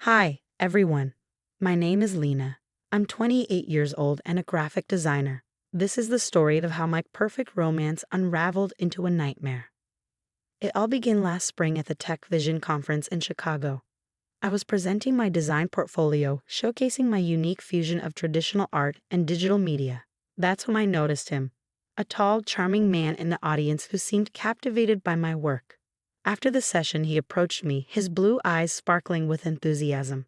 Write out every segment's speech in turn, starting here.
Hi, everyone. My name is Lena. I'm 28 years old and a graphic designer. This is the story of how my perfect romance unraveled into a nightmare. It all began last spring at the Tech Vision conference in Chicago. I was presenting my design portfolio, showcasing my unique fusion of traditional art and digital media. That's when I noticed him, a tall, charming man in the audience who seemed captivated by my work. After the session, he approached me, his blue eyes sparkling with enthusiasm.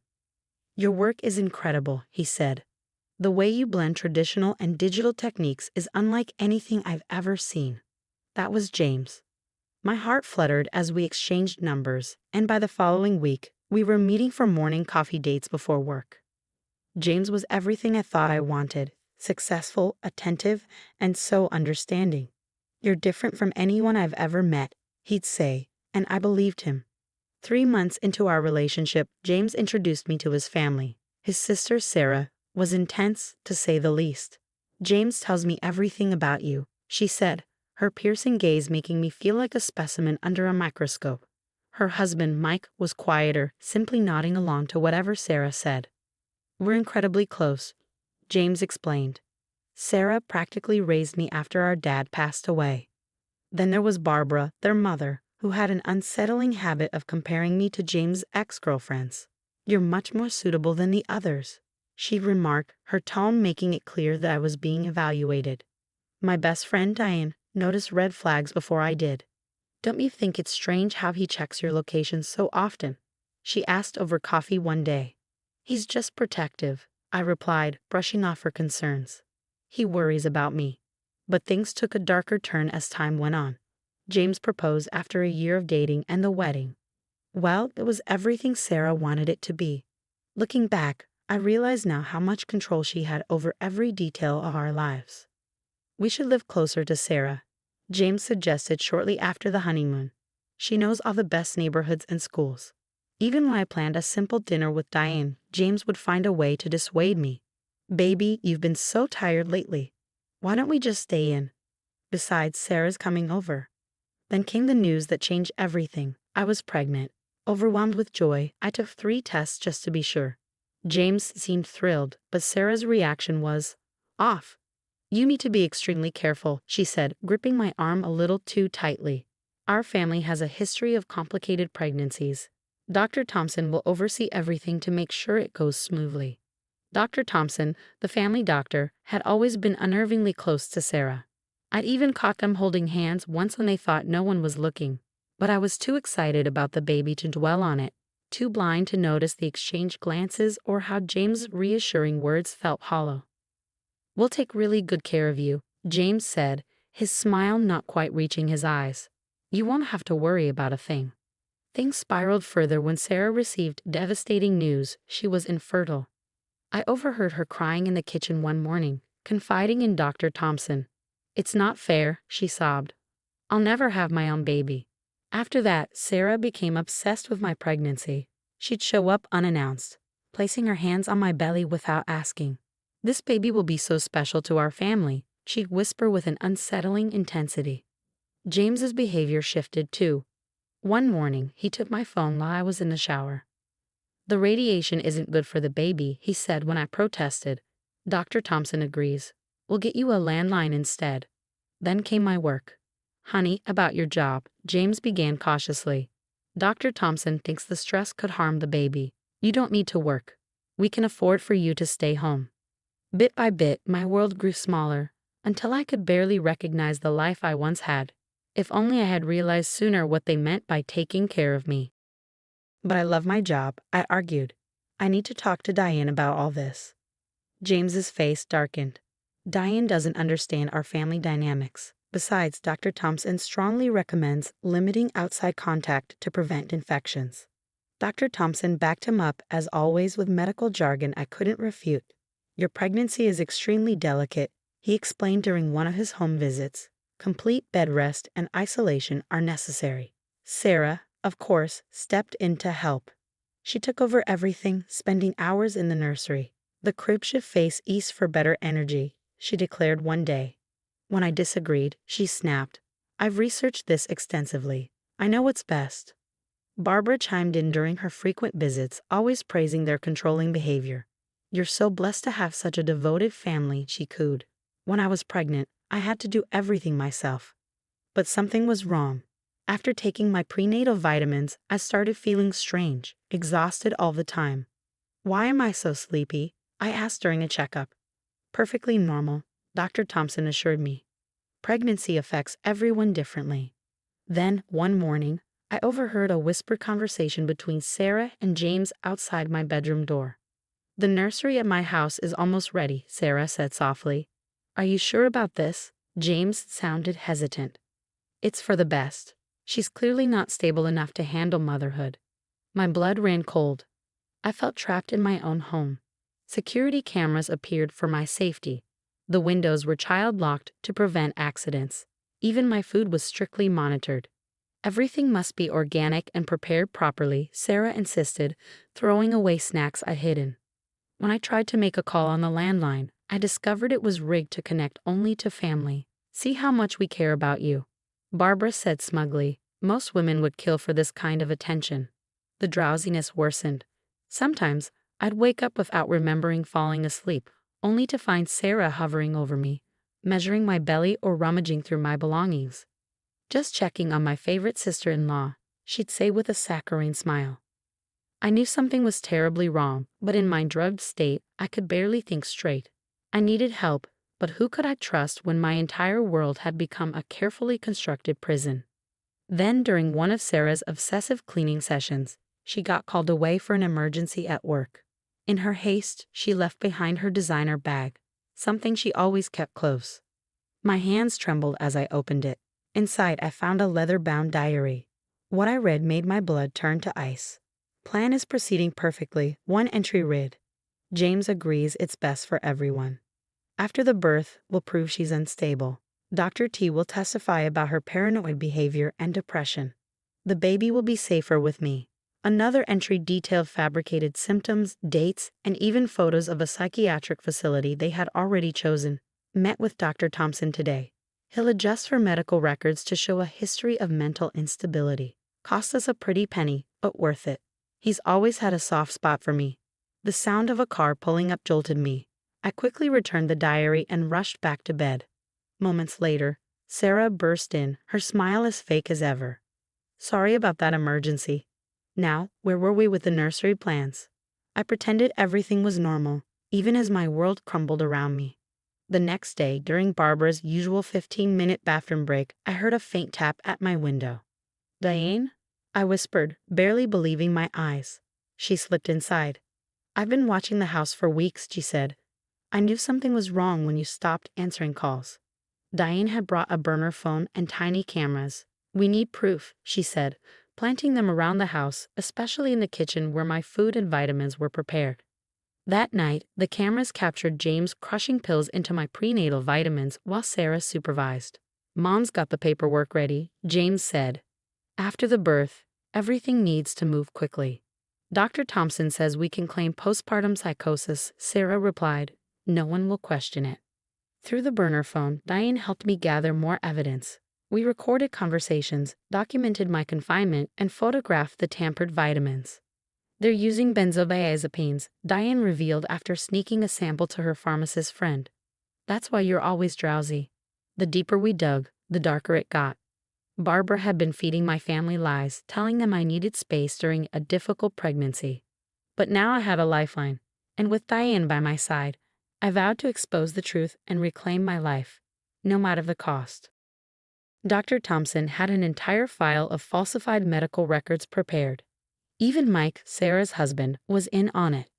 "Your work is incredible," he said. "The way you blend traditional and digital techniques is unlike anything I've ever seen." That was James. My heart fluttered as we exchanged numbers, and by the following week, we were meeting for morning coffee dates before work. James was everything I thought I wanted: successful, attentive, and so understanding. "You're different from anyone I've ever met," he'd say, and I believed him. 3 months into our relationship, James introduced me to his family. His sister, Sarah, was intense, to say the least. "James tells me everything about you," she said, her piercing gaze making me feel like a specimen under a microscope. Her husband, Mike, was quieter, simply nodding along to whatever Sarah said. "We're incredibly close," James explained. "Sarah practically raised me after our dad passed away." Then there was Barbara, their mother, who had an unsettling habit of comparing me to James' ex-girlfriends. "You're much more suitable than the others," she'd remark, her tone making it clear that I was being evaluated. My best friend, Diane, noticed red flags before I did. "Don't you think it's strange how he checks your location so often?" she asked over coffee one day. "He's just protective," I replied, brushing off her concerns. "He worries about me." But things took a darker turn as time went on. James proposed after a year of dating, and the wedding, well, it was everything Sarah wanted it to be. Looking back, I realize now how much control she had over every detail of our lives. "We should live closer to Sarah," James suggested shortly after the honeymoon. "She knows all the best neighborhoods and schools." Even when I planned a simple dinner with Diane, James would find a way to dissuade me. "Baby, you've been so tired lately. Why don't we just stay in? Besides, Sarah's coming over." Then came the news that changed everything. I was pregnant. Overwhelmed with joy, I took 3 tests just to be sure. James seemed thrilled, but Sarah's reaction was off. "You need to be extremely careful," she said, gripping my arm a little too tightly. "Our family has a history of complicated pregnancies. Dr. Thompson will oversee everything to make sure it goes smoothly." Dr. Thompson, the family doctor, had always been unnervingly close to Sarah. I'd even caught them holding hands once when they thought no one was looking. But I was too excited about the baby to dwell on it, too blind to notice the exchanged glances or how James' reassuring words felt hollow. "We'll take really good care of you," James said, his smile not quite reaching his eyes. "You won't have to worry about a thing." Things spiraled further when Sarah received devastating news: she was infertile. I overheard her crying in the kitchen one morning, confiding in Dr. Thompson. "It's not fair," she sobbed. "I'll never have my own baby." After that, Sarah became obsessed with my pregnancy. She'd show up unannounced, placing her hands on my belly without asking. "This baby will be so special to our family," she'd whisper with an unsettling intensity. James's behavior shifted too. One morning, he took my phone while I was in the shower. "The radiation isn't good for the baby," he said when I protested. "Dr. Thompson agrees. We'll get you a landline instead." Then came my work. "Honey, about your job," James began cautiously. "Dr. Thompson thinks the stress could harm the baby. You don't need to work. We can afford for you to stay home." Bit by bit, my world grew smaller, until I could barely recognize the life I once had. If only I had realized sooner what they meant by taking care of me. "But I love my job," I argued. "I need to talk to Diane about all this." James's face darkened. "Diane doesn't understand our family dynamics. Besides, Dr. Thompson strongly recommends limiting outside contact to prevent infections." Dr. Thompson backed him up, as always, with medical jargon I couldn't refute. "Your pregnancy is extremely delicate," he explained during one of his home visits. "Complete bed rest and isolation are necessary." Sarah, of course, stepped in to help. She took over everything, spending hours in the nursery. "The crib should face east for better energy," she declared one day. When I disagreed, she snapped, "I've researched this extensively. I know what's best." Barbara chimed in during her frequent visits, always praising their controlling behavior. "You're so blessed to have such a devoted family," she cooed. "When I was pregnant, I had to do everything myself. But something was wrong. After taking my prenatal vitamins, I started feeling strange, exhausted all the time. Why am I so sleepy?" I asked during a checkup. "Perfectly normal," Dr. Thompson assured me. "Pregnancy affects everyone differently." Then, one morning, I overheard a whispered conversation between Sarah and James outside my bedroom door. "The nursery at my house is almost ready," Sarah said softly. "Are you sure about this?" James sounded hesitant. "It's for the best. She's clearly not stable enough to handle motherhood." My blood ran cold. I felt trapped in my own home. Security cameras appeared for my safety. The windows were child-locked to prevent accidents. Even my food was strictly monitored. "Everything must be organic and prepared properly," Sarah insisted, throwing away snacks I'd hidden. When I tried to make a call on the landline, I discovered it was rigged to connect only to family. "See how much we care about you," Barbara said smugly. Most women would kill for this kind of attention. The drowsiness worsened. Sometimes, I'd wake up without remembering falling asleep, only to find Sarah hovering over me, measuring my belly or rummaging through my belongings. "Just checking on my favorite sister-in-law," she'd say with a saccharine smile. I knew something was terribly wrong, but in my drugged state, I could barely think straight. I needed help, but who could I trust when my entire world had become a carefully constructed prison? Then, during one of Sarah's obsessive cleaning sessions, she got called away for an emergency at work. In her haste, she left behind her designer bag, something she always kept close. My hands trembled as I opened it. Inside, I found a leather-bound diary. What I read made my blood turn to ice. "Plan is proceeding perfectly," one entry read. "James agrees it's best for everyone. After the birth, we'll prove she's unstable. Dr. T will testify about her paranoid behavior and depression. The baby will be safer with me." Another entry detailed fabricated symptoms, dates, and even photos of a psychiatric facility they had already chosen. "Met with Dr. Thompson today. He'll adjust her medical records to show a history of mental instability. Cost us a pretty penny, but worth it. He's always had a soft spot for me." The sound of a car pulling up jolted me. I quickly returned the diary and rushed back to bed. Moments later, Sarah burst in, her smile as fake as ever. "Sorry about that emergency. Now, where were we with the nursery plans?" I pretended everything was normal, even as my world crumbled around me. The next day, during Barbara's usual 15-minute bathroom break, I heard a faint tap at my window. "Diane?" I whispered, barely believing my eyes. She slipped inside. "I've been watching the house for weeks," she said. "I knew something was wrong when you stopped answering calls." Diane had brought a burner phone and tiny cameras. "We need proof," she said, planting them around the house, especially in the kitchen where my food and vitamins were prepared. That night, the cameras captured James crushing pills into my prenatal vitamins while Sarah supervised. "Mom's got the paperwork ready," James said. "After the birth, everything needs to move quickly. Dr. Thompson says we can claim postpartum psychosis," Sarah replied. "No one will question it." Through the burner phone, Diane helped me gather more evidence. We recorded conversations, documented my confinement, and photographed the tampered vitamins. "They're using benzodiazepines," Diane revealed after sneaking a sample to her pharmacist friend. "That's why you're always drowsy." The deeper we dug, the darker it got. Barbara had been feeding my family lies, telling them I needed space during a difficult pregnancy. But now I had a lifeline, and with Diane by my side, I vowed to expose the truth and reclaim my life, no matter the cost. Dr. Thompson had an entire file of falsified medical records prepared. Even Mike, Sarah's husband, was in on it.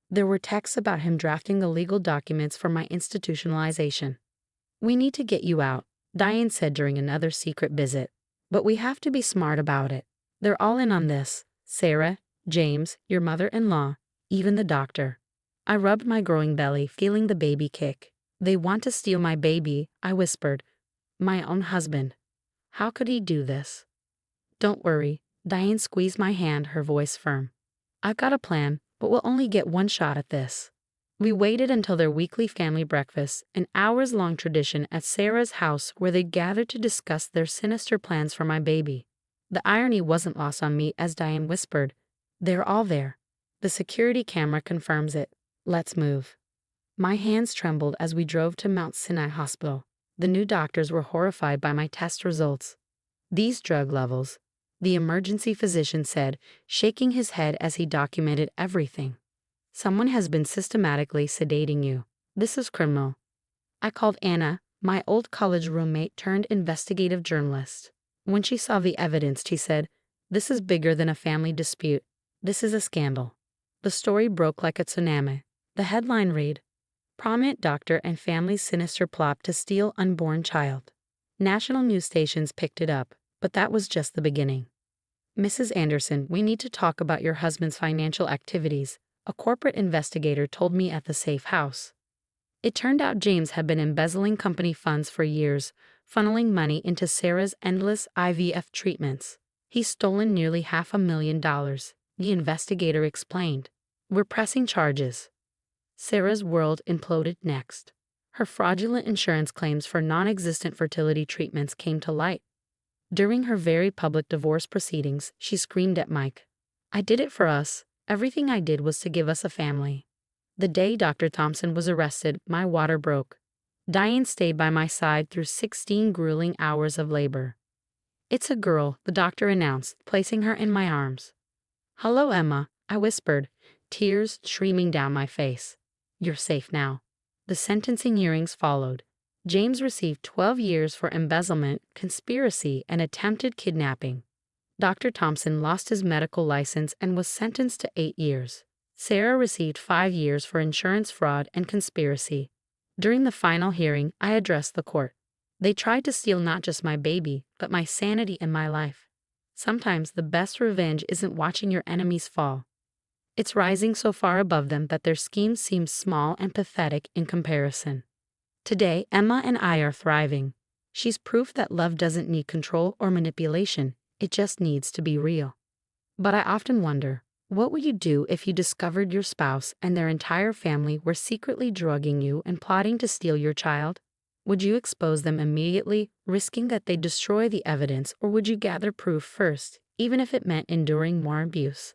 There were texts about him drafting the legal documents for my institutionalization. "We need to get you out," Diane said during another secret visit. "But we have to be smart about it. They're all in on this. Sarah, James, your mother-in-law, even the doctor." I rubbed my growing belly, feeling the baby kick. "They want to steal my baby," I whispered. "My own husband. How could he do this?" "Don't worry." Diane squeezed my hand, her voice firm. "I've got a plan, but we'll only get one shot at this." We waited until their weekly family breakfast, an hours-long tradition at Sarah's house where they gathered to discuss their sinister plans for my baby. The irony wasn't lost on me as Diane whispered, "They're all there. The security camera confirms it. Let's move." My hands trembled as we drove to Mount Sinai Hospital. The new doctors were horrified by my test results. "These drug levels," the emergency physician said, shaking his head as he documented everything. "Someone has been systematically sedating you. This is criminal." I called Anna, my old college roommate turned investigative journalist. When she saw the evidence, she said, "This is bigger than a family dispute. This is a scandal." The story broke like a tsunami. The headline read, "Prominent Doctor and Family's Sinister Plot to Steal Unborn Child." National news stations picked it up, but that was just the beginning. "Mrs. Anderson, we need to talk about your husband's financial activities," a corporate investigator told me at the safe house. It turned out James had been embezzling company funds for years, funneling money into Sarah's endless IVF treatments. He's stolen nearly $500,000, the investigator explained. "We're pressing charges." Sarah's world imploded next. Her fraudulent insurance claims for non-existent fertility treatments came to light. During her very public divorce proceedings, she screamed at Mike, "I did it for us. Everything I did was to give us a family." The day Dr. Thompson was arrested, my water broke. Diane stayed by my side through 16 grueling hours of labor. "It's a girl," the doctor announced, placing her in my arms. "Hello, Emma," I whispered, tears streaming down my face. "You're safe now." The sentencing hearings followed. James received 12 years for embezzlement, conspiracy, and attempted kidnapping. Dr. Thompson lost his medical license and was sentenced to 8 years. Sarah received 5 years for insurance fraud and conspiracy. During the final hearing, I addressed the court. "They tried to steal not just my baby, but my sanity and my life. Sometimes the best revenge isn't watching your enemies fall. It's rising so far above them that their schemes seem small and pathetic in comparison." Today, Emma and I are thriving. She's proof that love doesn't need control or manipulation, it just needs to be real. But I often wonder, what would you do if you discovered your spouse and their entire family were secretly drugging you and plotting to steal your child? Would you expose them immediately, risking that they destroy the evidence, or would you gather proof first, even if it meant enduring more abuse?